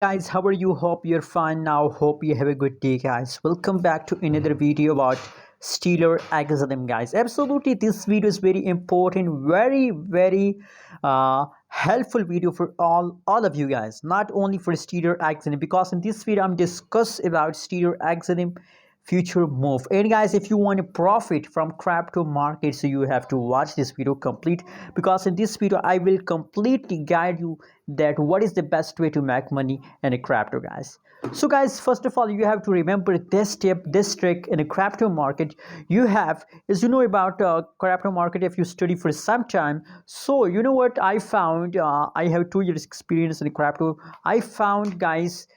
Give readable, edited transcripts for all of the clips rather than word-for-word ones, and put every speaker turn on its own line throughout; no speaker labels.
Guys, how are you? Hope you're fine now. Hope you have a good day, guys. Welcome back to another video about Stellar XLM, guys. Absolutely, this video is very important, very helpful video for all of you guys, not only for Stellar XLM, because in this video I'm discuss about Stellar XLM future move. And guys, if you want to profit from crypto market, so you have to watch this video complete, because in this video I will completely guide you that what is the best way to make money in a crypto, guys. So guys, first of all, you have to remember this tip, this trick in a crypto market. You have, as you know about crypto market, if you study for some time. So you know what I found, I have 2 years experience in crypto. I found, guys,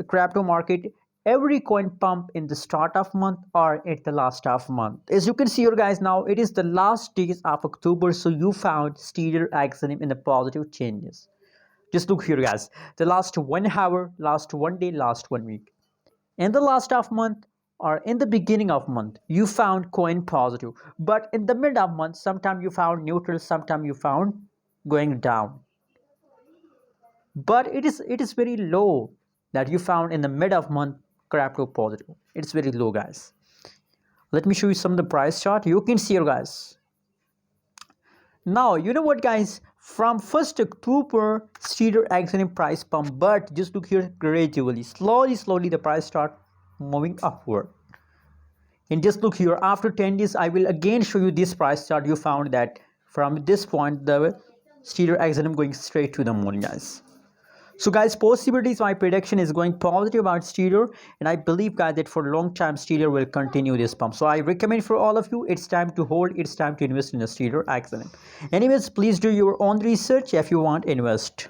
crypto market, every coin pump in the start of month or at the last of month. As you can see here, guys, now it is the last days of October, so you found Stellar XLM in the positive changes. Just look here, guys, the last 1 hour, last 1 day, last 1 week, in the last of month or in the beginning of month, you found coin positive, but in the mid of month sometime you found neutral, sometime you found going down. But it is very low that you found in the mid of month crypto positive. It's very low, guys. Let me show you some of the price chart. You can see here, guys. Now you know what, guys, from 1st October Stellar XLM price pump, but just look here, gradually, slowly the price start moving upward. And just look here, after 10 days I will again show you this price chart. You found that from this point the Stellar XLM going straight to the moon, guys. So guys, possibilities, my prediction is going positive about Stellar, and I believe, guys, that for a long time Stellar will continue this pump. So I recommend for all of you, it's time to hold, it's time to invest in a Stellar XLM. Anyways, please do your own research. If you want, invest.